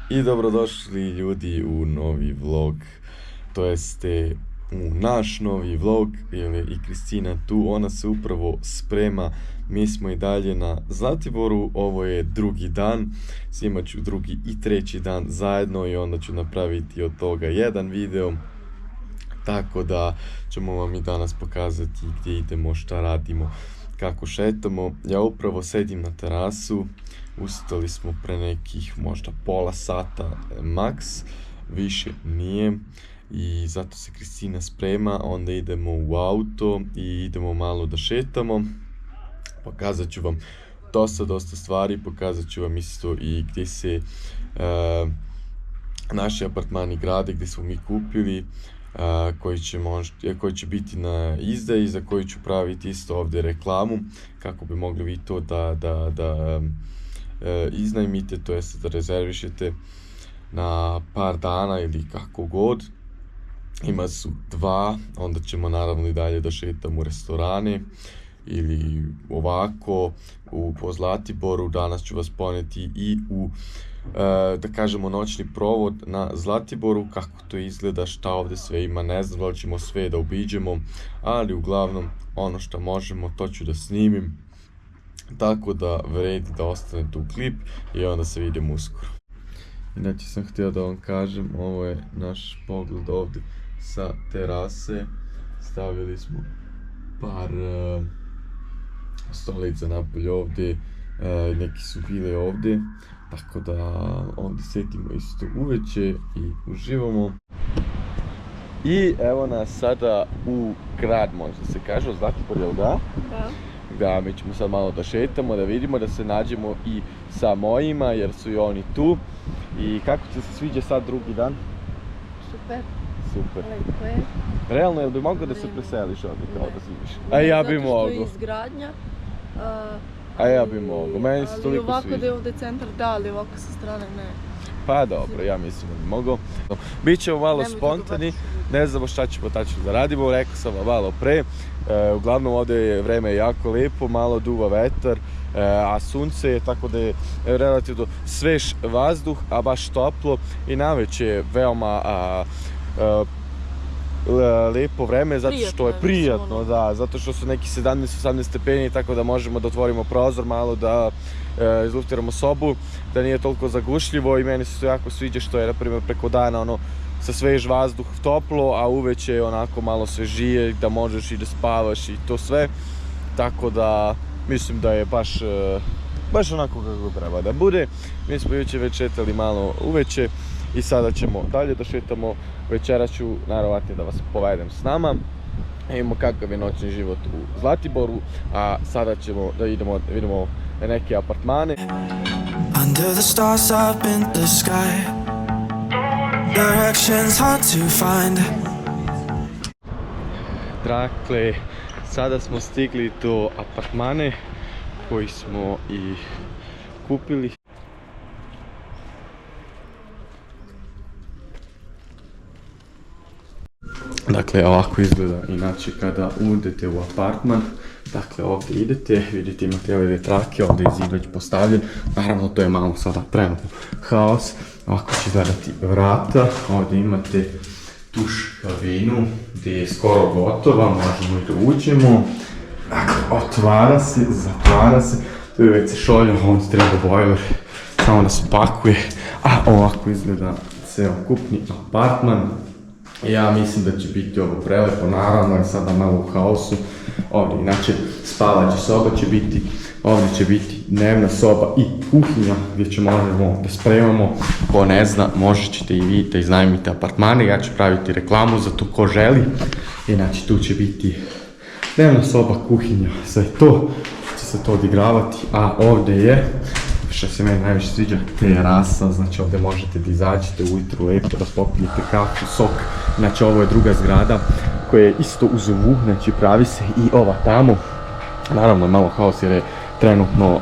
I dobrodošli ljudi u novi vlog, to jeste u naš novi vlog, jer je i Kristina tu, ona se upravo sprema, mi smo i dalje na Zlatiboru, ovo je drugi dan, snimat ću drugi i treći dan zajedno i onda ću napraviti od toga jedan video, tako da ćemo vam i danas pokazati gdje idemo, šta radimo, kako šetamo. Ja upravo sedim na terasu, ustali smo pre nekih možda pola sata max, više nije i zato se Kristina sprema, onda idemo u auto i idemo malo da šetamo. Pokazat ću vam dosta stvari, pokazat ću vam isto i gdje se naši apartmani grade, gdje smo mi kupili, koji će biti na izdaji, za koji ću praviti isto ovdje reklamu, kako bi mogli vi to da iznajmite, to jest da rezervišete na par dana ili kako god. Ima su dva, onda ćemo naravno i dalje da šetamo u restorane ili ovako po Zlatiboru. Danas ću vas poneti i u da kažemo noćni provod na Zlatiboru, kako to izgleda, šta ovdje sve ima, ne znam da li ćemo sve da obiđemo, ali uglavnom ono što možemo to ću da snimim, tako da vredi da ostanete u klip i onda se vidimo uskoro. Inače sam htio da vam kažem, ovo je naš pogled ovdje sa terase, stavili smo par stolica napolje ovdje, neki su bile ovdje, tako da ovdje sjetimo isto uveče i uživamo. I evo nas sada u grad, možda se kaže, u Zlatibor, jel da? Da. Da, mi ćemo sad malo da šetamo, da vidimo, da se nađemo i sa mojima, jer su i oni tu. I kako ti se sviđa sad drugi dan? Super. Super. Lepo je. Realno, jel bi mogao da se preseliš ovdje kao da živiš? A ja bi mogao. Zato što je izgradnja. A ja bi mogao, meni se toliko ovako sviđa. da je ovdje centar, da, ali ovako sa strane ne. Pa dobro, ja mislim da bi mogao. Bićemo malo spontani, ne znamo šta ćemo tačno da radimo, rekao sam vam malo pre. Uglavnom ovdje je vreme jako lijepo, malo duva vetar, a sunce je, tako da je relativno svež vazduh, a baš toplo i navečer je veoma lijepo vreme, zato što je prijatno, da, zato što su neki 17-18 stepeni, tako da možemo da otvorimo prozor malo, da izluftiramo sobu, da nije toliko zagušljivo i meni se to jako sviđa što je, na primjer, preko dana ono sa svež vazduh toplo, a uveče je onako malo svežije, da možeš i da spavaš i to sve, tako da mislim da je baš onako kako treba da bude. Mi smo jučer već šetali malo uveče i sada ćemo dalje da šetamo. Večeras ću naravno da vas povedem s nama, vidimo kakav je noćni život u Zlatiboru, a sada ćemo da vidimo neke apartmane. Under the stars up in the sky, directions hard to find. Dakle, sada smo stigli do apartmane koji smo i kupili. Dakle, ovako izgleda inače kada uđete u apartman. Dakle, ovdje idete, vidite imate ove vjetrake, ovdje je zid već postavljen. Naravno, to je malo sada trenutno haos. Ovako će izgledati vrata, ovdje imate tuš kabinu gdje je skoro gotova, možemo i da uđemo. Dakle, otvara se, zatvara se, tu je već se šolja, ovdje treba bojler, samo da se pakuje. A ovako izgleda celokupni apartman. Ja mislim da će biti ovo prelepo, naravno je sada malo u haosu. Ovdje inače spavaća soba će biti, ovdje će biti dnevna soba i kuhinja gdje možemo da spremamo. Ko ne zna, možete ćete i vi da iznajmite apartmane, ja ću praviti reklamu za to ko želi. Inače tu će biti dnevna soba, kuhinja, sve to će se to odigravati, a ovdje je, što se meni najviše sviđa, terasa, znači ovdje možete da izađete ujutru lijepo, da popijete kafu, sok. Znači ovo je druga zgrada koja je isto uz ovu, znači pravi se i ova tamo. Naravno malo haos jer je trenutno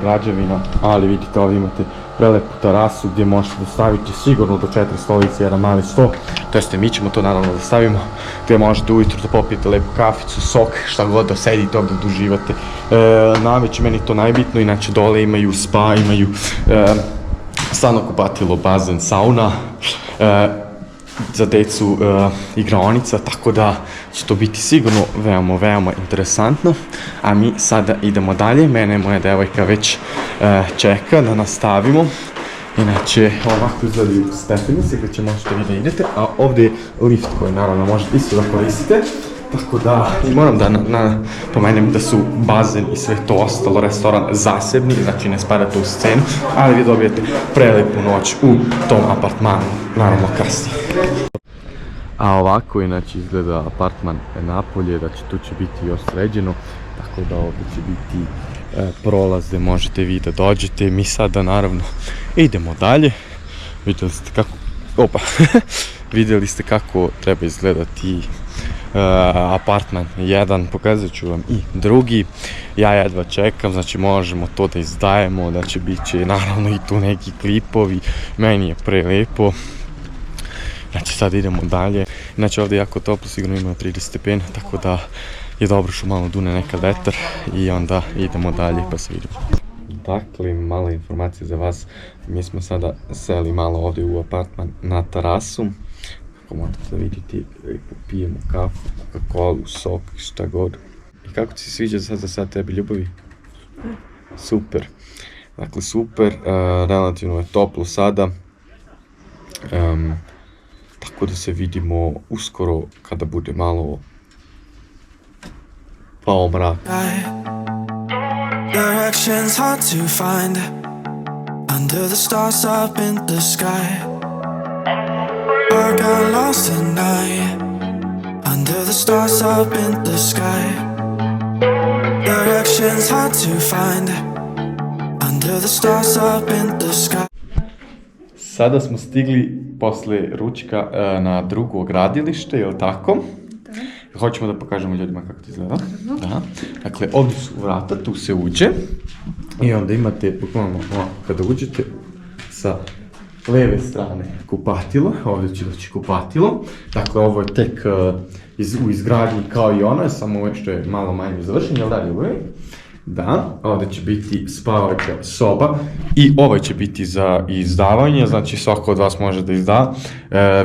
građevina, ali vidite ovdje imate prelepu terasu gdje možete da stavite sigurno do 4 stolice, jedan mali sto. To jeste, mi ćemo to naravno da stavimo, gdje možete ujutro da popijete lepu kaficu, sok, šta god da sedite ovdje da uživate. Navečer meni to najbitno, inače dole imaju spa, imaju stvarno kupatilo, bazen, sauna, za decu igraonica, tako da će to biti sigurno veoma interesantno. A mi sada idemo dalje, mene moja devojka već čeka da nastavimo. Inače, ovako izgledaju stepenice gdje će možete vi da idete, a ovdje je lift koji naravno možete isto da koristite. Tako da, i moram da pomenem da su bazen i sve to ostalo, restoran zasebni, znači ne spadate u scenu, ali vi dobijete prelepu noć u tom apartmanu, naravno kasnije. A ovako inače izgleda apartman napolje, znači tu će biti još sređeno, tako da ovdje će biti prolaz gdje možete vi da dođete. Mi sada naravno idemo dalje. Vidjeli ste kako, vidjeli ste kako treba izgledati apartman jedan, pokazat ću vam i drugi. Ja jedva čekam, znači možemo to da izdajemo, da će bit će naravno i tu neki klipovi, meni je prelepo. Znači sad idemo dalje, znači ovdje je jako toplo, sigurno ima 30 stepena, tako da je dobro što malo dune nekad vetar i onda idemo dalje pa se vidimo. Dakle, mala informacija za vas, mi smo sada seli malo ovdje u apartman na terasu. Kako možete da vidite, pijemo kafu, Coca-Colu, sok, šta god. I kako ti se sviđa sad za sad tebi, Ljubavi? Super. Dakle, super, relativno je toplo sada. Tako da se vidimo uskoro kada bude malo pao mrak. Directions hard to find under the stars up in the sky. I got lost at night under the stars up in the sky. Directions hard to find under the stars up in the sky. Sada smo stigli posle ručka na drugo gradilište, je li tako? Da. Hoćemo da pokažemo ljudima kako to izgleda. Da. Dakle, ovdje su vrata, tu se uđe. I onda imate, bukvalno ovako, kada uđete sa leve strane kupatilo, ovdje će doći kupatilo. Dakle, ovo je tek u izgradnji kao i ono, samo ovo što je malo manje završen, jel da, Ljubavi? Da, ovdje će biti spavača soba i ovaj će biti za izdavanje, znači svako od vas može da izda.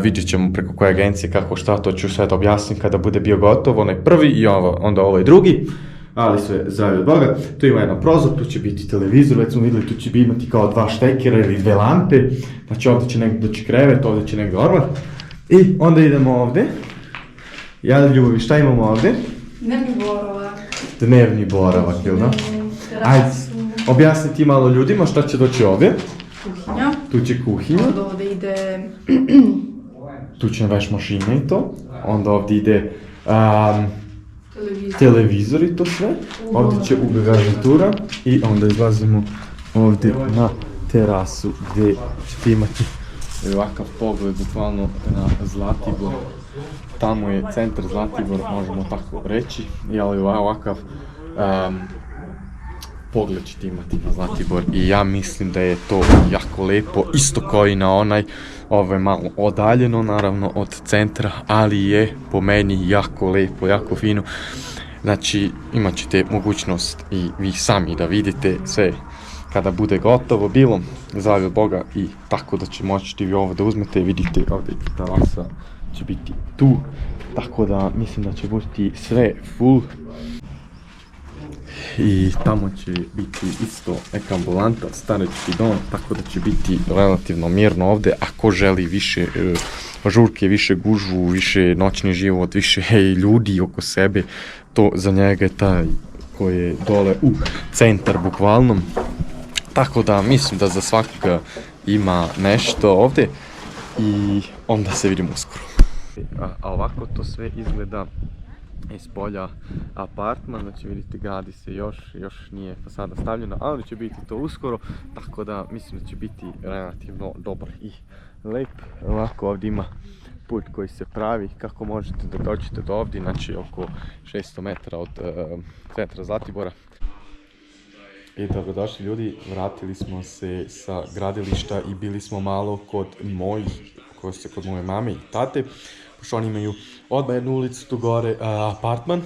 Vidjet ćemo preko koje agencije, kako šta, to ću sve da objasnim kada bude bio gotov, onaj prvi i onda ovaj drugi. Ali sve zdravlje od Boga. Tu ima jedan prozor, tu će biti televizor, već smo vidjeli, tu će imati kao 2 štekera ili 2 lampe. Znači ovdje će negdje doći krevet, ovdje će negdje ormar. I onda idemo ovdje. Ja, Ljubavi, šta imamo ovdje? Dnevni boravak, jel da? Ajde, objasni ti malo ljudima šta će doći ovdje. Kuhinja. Tu će kuhinja. Onda ovdje ide... Tu će veš mašine i to. Onda ovdje ide televizor i to sve. Ovdje će garnitura i onda izlazimo ovdje na terasu gdje ćete imati ovakav pogled bukvalno na Zlatibor. Tamo je centar Zlatibor, možemo tako reći, ali ovakav pogled ćete imati na Zlatibor i ja mislim da je to jako lepo, isto kao i na onaj, ovo je malo odaljeno naravno od centra, ali je po meni jako lepo, jako fino. Znači imat ćete mogućnost i vi sami da vidite sve kada bude gotovo bilo, zdravlje od Boga, i tako da će moći vi ovo da uzmete, vidite ovdje terasa će biti tu, tako da mislim da će biti sve full. I tamo će biti isto neka ambulanta, starački dom, tako da će biti relativno mirno ovdje. Ako želi više žurke, više gužvu, više noćni život, više ljudi oko sebe, to za njega je taj koji je dole u centar bukvalno. Tako da mislim da za svakoga ima nešto ovdje i onda se vidimo uskoro. A ovako to sve izgleda iz polja apartman, znači vidite gradi se još nije fasada stavljena, ali će biti to uskoro, tako da mislim da će biti relativno dobar i lep. Ovako ovdje ima put koji se pravi kako možete da dođete do ovdje, znači oko 600 metara od centra Zlatibora. I dobrodošli ljudi, vratili smo se sa gradilišta i bili smo malo kod moje mame i tate, pošto oni imaju odmah jednu ulicu tu gore apartman.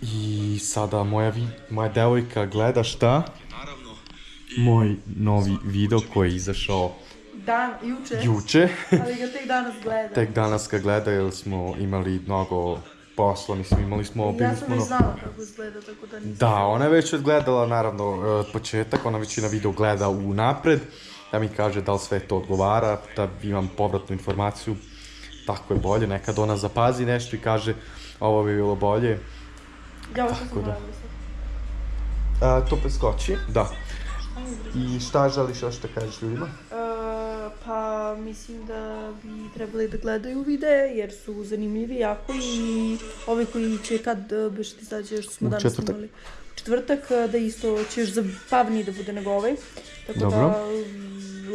I sada moja devojka gleda šta? Naravno, moj novi video koji je izašao juče. Ali ga tek danas gledam. Tek danas ga gleda jer smo imali mnogo posla, mislim imali smo... Ja sam već znala kako izgleda, tako da nisam... Da, ona je već odgledala naravno od početak, ona većina video gleda unapred, da mi kaže da li sve to odgovara, da imam povratnu informaciju, tako je bolje, nekad ona zapazi nešto i kaže ovo bi bilo bolje. Ja ovo što sam gledala sad. To preskoči, da. I šta želiš još da kažeš ljudima? Pa mislim da bi trebali da gledaju videe jer su zanimljivi jako i ovi koji će kad biš ti izađe još smo danas četvrtak. imali. Četvrtak da isto će još zabavniji da bude nego ovaj. Tako Dobro. da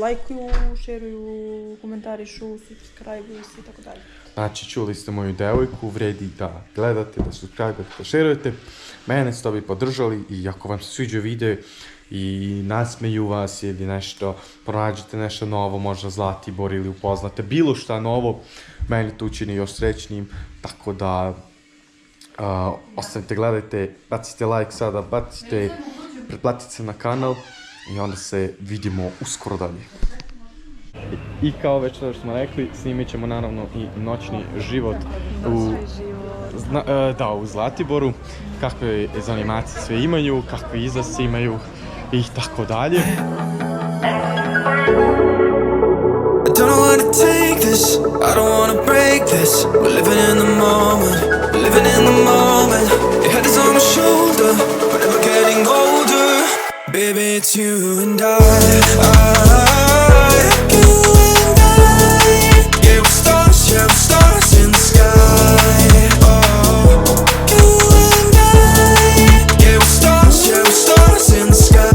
lajkuju, šeruju, komentarišu, subscribe-uju se i tako dalje. Znači, čuli ste moju devojku, vredi da gledate, da subscribe-ate, da šerujete. Mene ste bi podržali i ako vam se sviđa video i nasmeju vas ili nešto, pronađete nešto novo, možda Zlatibor ili upoznate bilo šta novo, meni to učini još srećnijim, tako da ostanite, gledajte, bacite like sada, pretplatite se na kanal i onda se vidimo uskoro dalje. I kao već što smo rekli, snimit ćemo naravno i noćni život u Zlatiboru, kakve animacije sve imaju, kakve izlasci imaju i tako dalje. I don't know where to take this, I don't wanna break this. We're living in the moment, living in the moment. Your head is on my shoulder, but never getting older. Baby, it's you and I. Yeah, we're stars in the sky. Oh, you and I. Yeah, we're stars in the sky.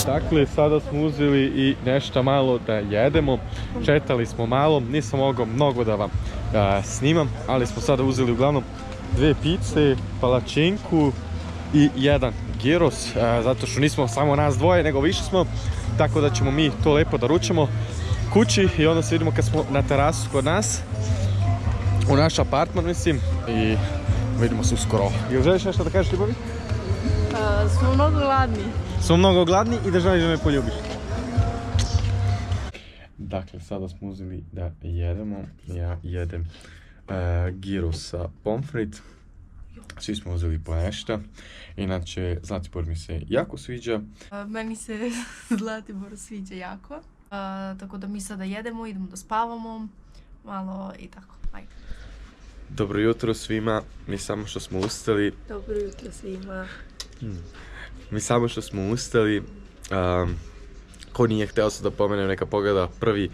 Dakle, sada smo uzeli i nešto malo da jedemo, četali smo malo, nisam mogao mnogo da vam snimam, ali smo sada uzeli uglavnom 2 pice, palačinku i 1 gyros, zato što nismo samo nas dvoje, nego više smo, tako da ćemo mi to lepo da ručamo kući i onda se vidimo kad smo na terasu kod nas, u naš apartman mislim, i vidimo se uskoro. Jel želiš nešto da kažeš, Ljubavi? Smo mnogo gladni. Smo mnogo gladni i da želiš da me poljubiš. Dakle, sada smo uzeli da jedemo. Ja jedem gyros sa pomfrit. Svi smo uzeli po nešto. Inače, Zlatibor mi se jako sviđa. Meni se Zlatibor sviđa jako. Tako da mi sada jedemo, idemo da spavamo. Malo i tako. Ajde. Dobro jutro svima. Mi samo što smo ustali. Dobro jutro svima. Mi samo što smo ustali, ko nije hteo se da pomenem, neka pogleda prvi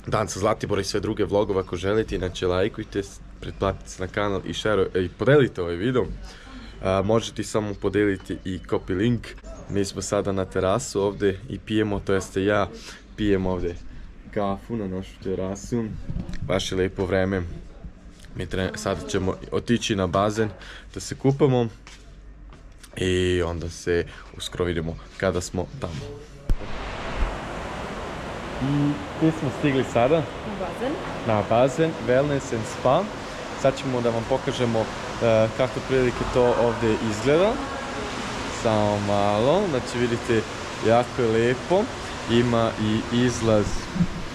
dan sa Zlatibora i sve druge vlogove ako želite, inače lajkujte, pretplatite se na kanal i podelite ovaj video. Možete samo podeliti i copy link. Mi smo sada na terasu ovdje i pijemo, to jeste ja pijem ovdje kafu na našu terasu. Baš je lepo vreme. Sada ćemo otići na bazen da se kupamo. I onda se uskoro vidimo kada smo tamo. I gdje smo stigli sada? Na bazen, Wellness and Spa. Sad ćemo da vam pokažemo kako prilike to ovdje izgleda. Samo malo, znači vidite, jako je lepo. Ima i izlaz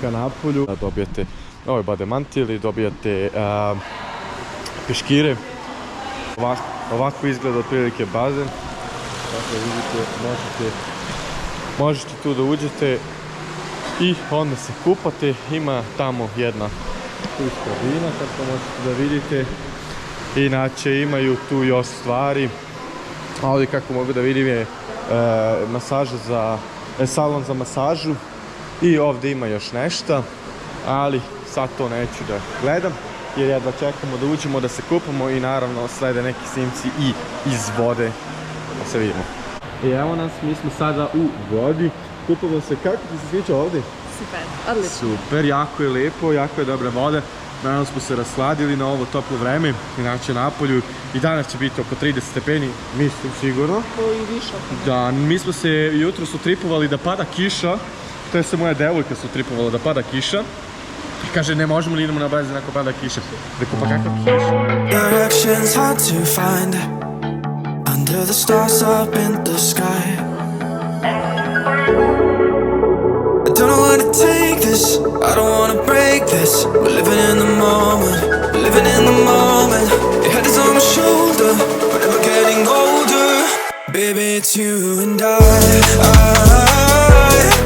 ka napolju. Dobijate ovaj bademantil i dobijate peškire. Ovako izgleda otprilike bazen. Dakle, vidite, možete tu da uđete i onda se kupate. Ima tamo jedna kabina, kako možete da vidite. Inače, imaju tu još stvari. A ovdje, kako mogu da vidim, je salon za masažu. I ovdje ima još nešto, ali sad to neću da gledam. Jer jedva čekamo da uđemo, da se kupamo i naravno slede neki snimci i iz vode. Da se vidimo. I evo nas, mi smo sada u vodi. Kupamo se, kako ti se sviđa ovdje? Super, odlično. Super, jako je lepo, jako je dobra voda. danas smo se rasladili na ovo toplo vreme, inače napolju i danas će biti oko 30 stepeni, mislim sigurno. I više. Da, mi smo se jutro su tripovali da pada kiša, to je se moja devojka su tripovala da pada kiša. I kaže ne možemo li idemo na bazen ako pada kiša. Rekao pa kakva kiša? Directions hard to find under the stars up in the sky. I don't know where to take this, I don't wanna break this. We're living in the moment, we're living in the moment. Your head is on my shoulder, but never getting older. Baby, it's you and I.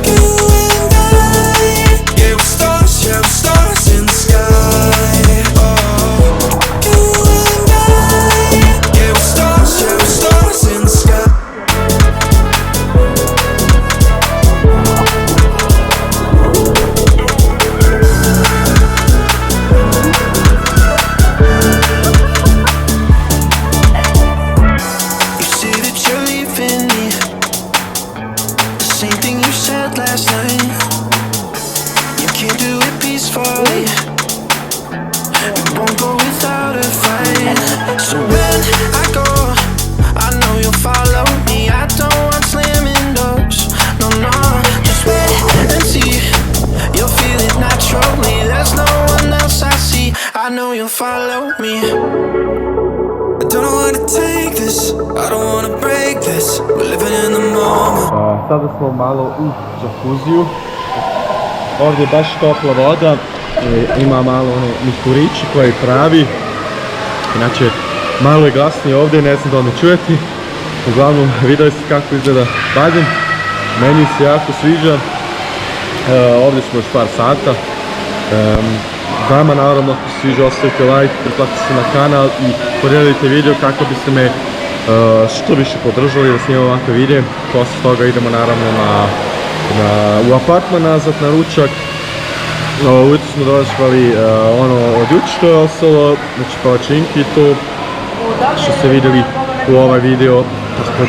You and I. Yeah, we're stars in the sky. Oh, you and I. Yeah, we're stars in the sky. Last night, you can't do it peacefully. It won't go without a fight. So when I go, I know you'll follow me. I don't want slamming doors. No, no, just wait and see. You'll feel it naturally. There's no one else I see. I know you'll follow me. I don't know how to take this. I don't wanna break this. We're living in the moment. Sada smo malo u džakuziju. Ovdje je baš topla voda. Ima malo one mihurići koji pravi. Inače, malo je glasnije ovdje, ne znam da li me čujete. Uglavnom, vidjeli ste kako izgleda bazen. Meni se jako sviđa. Ovdje smo još par sata. Vama naravno ako se sviđa ostavite like, pretplatite se na kanal i podijelite video kako biste me što više podržali da snimam ovakve videe. Posle toga idemo naravno u apartman nazad na ručak. Ujutro smo došli ono od juče što je ostalo, znači palačinki i to što ste vidjeli u ovaj video. Tako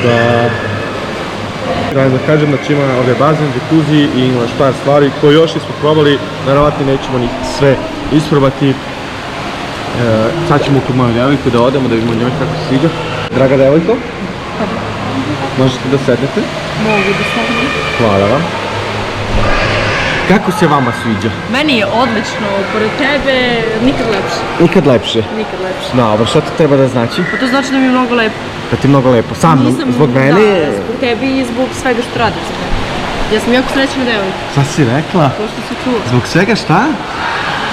da kažem, znači ima ovdje bazen, džakuzi i ima još par stvari koje još nismo probali, naravno nećemo njih sve isprobati. Sad ćemo kod moju devojku da odemo da vidimo njoj kako se sviđa. Draga devojko, možete da sednete? Mogu da sednem. Hvala vam. Kako se vama sviđa? Meni je odlično, pored tebe nikad lepše. Nikad lepše? Nikad lepše. Dobro, što to treba da znači? Pa to znači da mi je mnogo lepo. Da ti je mnogo lepo, sa mnom, zbog mene? Da, zbog tebe i zbog svega što radiš za tebe. Ja sam jako srećna devojka. Šta si rekla? To što si čula. Zbog svega šta?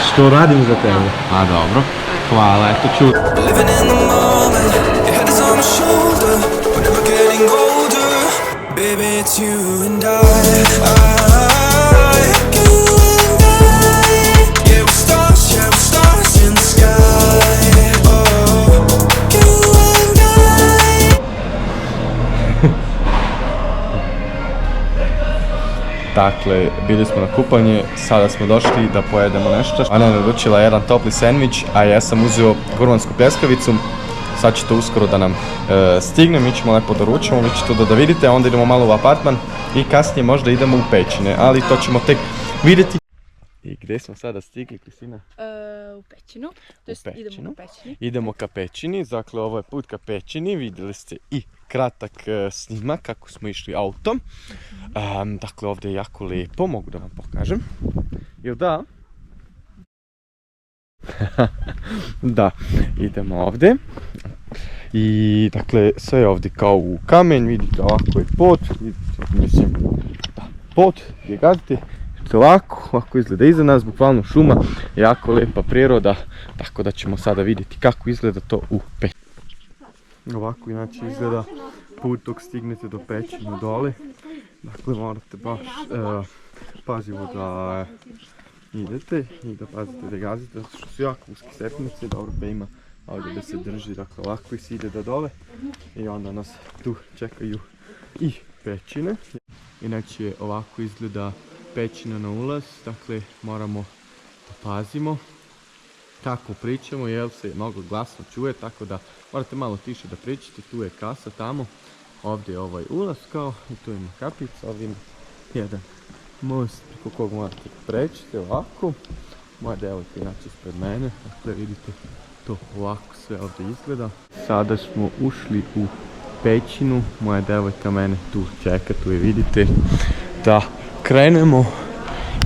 Što radim za tebe. A dobro, hvala, eto ču. Living in the moment, your head is on my shoulder. We're never getting older. Baby, it's you and I. You and I. Yeah, we're stars in the sky. Oh, you and I. Dakle, bili smo na kupanje, sada smo došli da pojedemo nešto. Ana je naručila jedan topli sendvič, a ja sam uzeo gurmansku pljeskavicu. Sad će to uskoro da nam stigne, mi ćemo lepo da ručamo, vi ćete to da vidite, onda idemo malo u apartman i kasnije možda idemo u pećine, ali to ćemo tek vidjeti. I gdje smo sada stigli, Kristina? U pećinu, to jest idemo ka pećini. Idemo ka pećini, dakle ovo je put ka pećini, vidjeli ste i kratak snimak kako smo išli autom. Dakle ovdje je jako lijepo, mogu da vam pokažem. Jel da? Da, idemo ovdje. I dakle sve je ovdje kao u kamen, vidite ovako je pod, mislim da, pod gdje gazite. Ovako izgleda iza nas, bukvalno šuma, jako lijepa priroda, tako da ćemo sada vidjeti kako izgleda to u pećini. Ovako inače izgleda put dok stignete do pećine dole, dakle morate baš pažljivo da idete i da pazite da gazite, zato što su jako uske stepenice, dobro pa ima ovdje da se drži, dakle ovako i se ide do dole i onda nas tu čekaju i pećine. Inače ovako izgleda pećina na ulaz, dakle moramo da pazimo kako pričamo jer se mnogo glasno čuje, tako da morate malo tiše da pričate. Tu je kasa tamo, ovdje je ovaj ulaz kao i tu ima kapica, ovdje ima jedan most preko kog morate preći ovako Moja devojka inače ispred mene, dakle vidite to ovako sve ovdje izgleda. Sada smo ušli u pećinu, moja devojka mene tu čeka, tu je vidite. Da krenemo,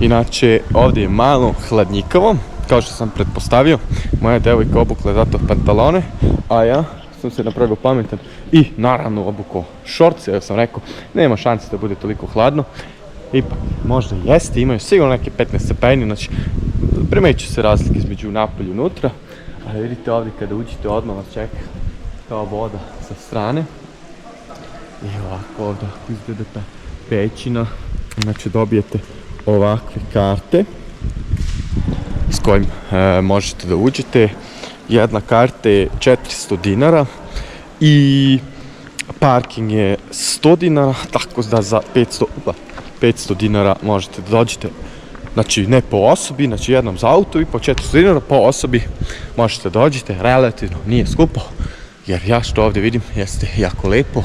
inače ovdje je malo hladnjikavo, kao što sam pretpostavio. Moja devojka obukla zato pantalone, a ja sam se napravio pametan i naravno obukao šorce, jer sam rekao nema šanse da bude toliko hladno. Ipak, možda jeste, imaju sigurno neke 15 stepeni, znači primeću se razlike između napolju i unutra. Ali vidite ovdje kada uđete odmah vas čeka kao voda sa strane. I ovako ovdje izgleda ta pećina. Znači dobijete ovakve karte s kojim možete da uđete. Jedna karta je 400 dinara i parking je 100 dinara, tako da za 500 dinara možete da dođete. Znači ne po osobi, znači jednom za auto i po 400 dinara po osobi možete dođete, relativno nije skupo. Jer ja što ovdje vidim jeste jako lepo.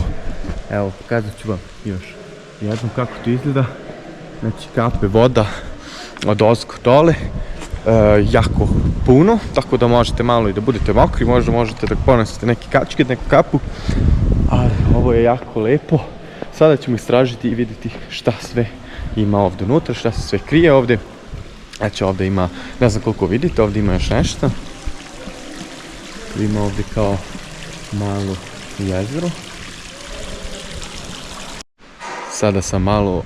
Evo pokazat ću vam još jednom kako to izgleda. Znači kape voda od ozgo dole, jako puno, tako da možete malo i da budete mokri, možda možete da ponesete neke kačke, neku kapu. Ali ovo je jako lepo. Sada ćemo istražiti i vidjeti šta sve ima ovdje unutra, šta se sve krije ovdje. Znači ovdje ima, ne znam koliko vidite, ovdje ima još nešto. Ima ovdje kao malo jezero. Sada sam malo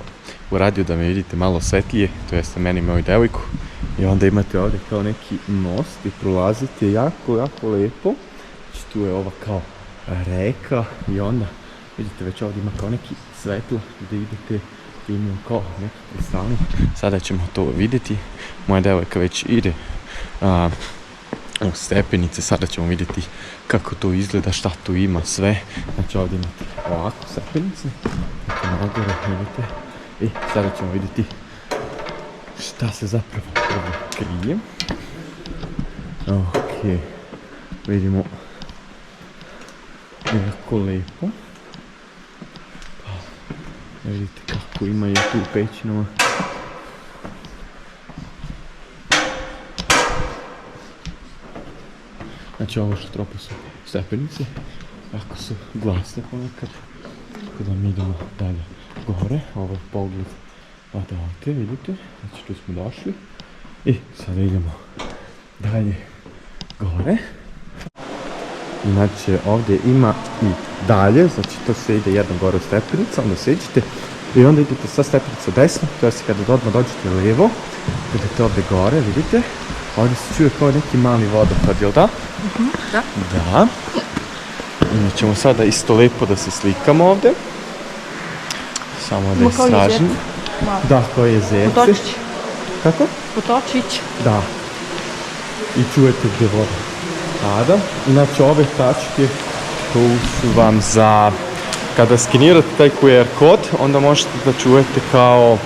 uradio da me vidite malo svetlije, to jeste meni i moju devojku. I onda imate ovdje kao neki most i prolazite jako, jako lepo. Znači tu je ova kao reka i onda vidite već ovdje ima kao neki svetlo gdje idete i imaju kao neki kristali. Sada ćemo to vidjeti. Moja devojka već ide u stepenice, sada ćemo vidjeti kako to izgleda, šta tu ima sve. Znači ovdje imate ovako stepenice, nagore vidite. I sada ćemo vidjeti šta se zapravo ovdje krije. Ok, vidimo jako lepo. Vidite kako ima i tu u pećinama. Znači ovo što trope su stepenice, jako su glasne ponekad. Tako da mi idemo dalje gore, ovo je pogled odavde, vidite, znači tu smo došli. I sada idemo dalje gore. Inače ovdje ima i dalje, znači to se ide jednom gore u stepenica, onda se iđete i onda idete sa stepenica desno, to je kada odmah dođete lijevo, idete ovdje gore, vidite, ovdje se čuje kao neki mali vodopad, jel da? Da. Da. I ćemo sada isto lepo da se slikamo ovdje. Samo da istražimo. Da, to je jezerce. Potočić. Kako? Potočić. Da. I čujete gdje voda pada. Inače ove tačke tu su vam za kada skenirate taj QR kod, onda možete da čujete kao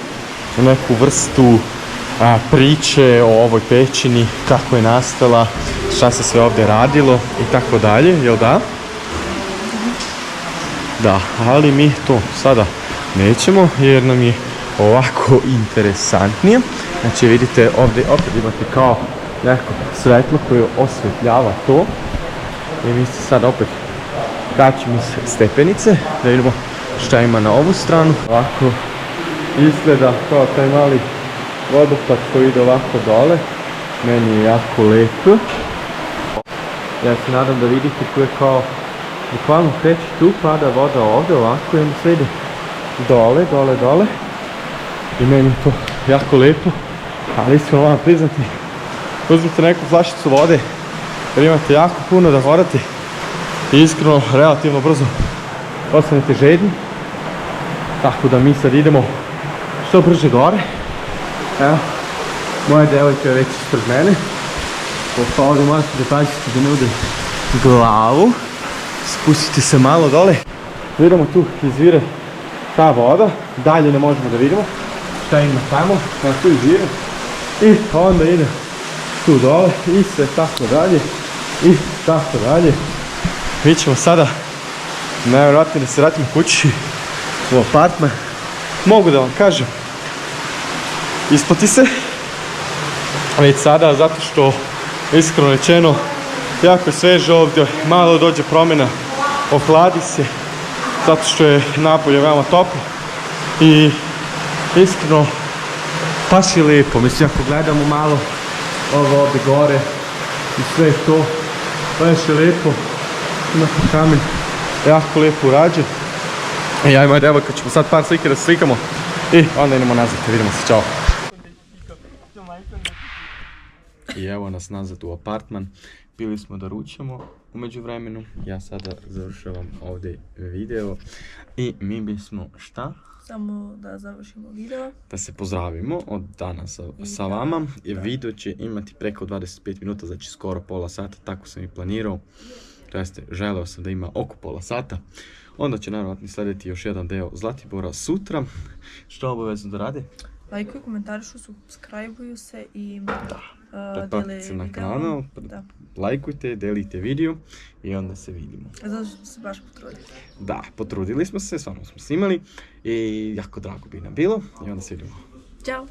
neku vrstu priče o ovoj pećini, kako je nastala, šta se sve ovdje radilo i tako dalje, jel da? Da, ali mi to sada nećemo jer nam je ovako interesantnije. Znači vidite ovdje opet imate kao neko svetlo koje osvetljava to. I mi se sad opet kačimo s stepenice da vidimo šta ima na ovu stranu. Ovako izgleda kao taj mali vodopad koji ide ovako dole. Meni je jako lepo. Ja se nadam da vidite tu je kao bukvalno kreće tu, pada voda ovdje ovako i onda sve ide dole, dole, dole. I meni je to jako lepo, ali iskreno vam priznati, uzmite neku flašicu vode jer imate jako puno da morate i iskreno relativno brzo ostanete žedni. Tako da mi sad idemo što brže gore. Evo, moja devojka je već ispred mene. Pa ovdje morate da pazite da ne udari glavu. Spustite se malo dole. Vidimo tu izvire ta voda. Dalje ne možemo da vidimo šta ima tamo. Evo tu izvire. I onda ide tu dole i sve tako dalje. I tako dalje. Mi ćemo sada najvjerojatnije da se vratimo kući u apartman. Mogu da vam kažem, isplati se. već sada, zato što, iskreno rečeno, jako je sveže ovdje, malo dođe promjena, ohladi se, zato što je napolje veoma toplo i iskreno baš je lijepo. Mislim, ako gledamo malo ovo ovdje gore i sve to, baš je lijepo, imate kamen jako lijepo urađen. I ajmo, evo, kad ćemo sad par slike da slikamo i onda idemo nazad, vidimo se, čao. I evo nas nazad u apartman, bili smo da ručamo u međuvremenu, ja sada završavam ovdje video i mi bismo šta? Samo da završimo video. Da se pozdravimo od danas sa vama. Video će imati preko 25 minuta, znači skoro pola sata, tako sam i planirao. To jeste, želeo sam da ima oko pola sata. Onda će naravno slediti još jedan deo Zlatibora sutra. Što obavezno da rade? Lajkuju, komentarišu, subscribe-uju se i Pretplatite se na kanal, lajkujte, delite video i onda se vidimo. Zato što smo se baš potrudili. Da, potrudili smo se, stvarno smo snimali i jako drago bi nam bilo i onda se vidimo. Ćao!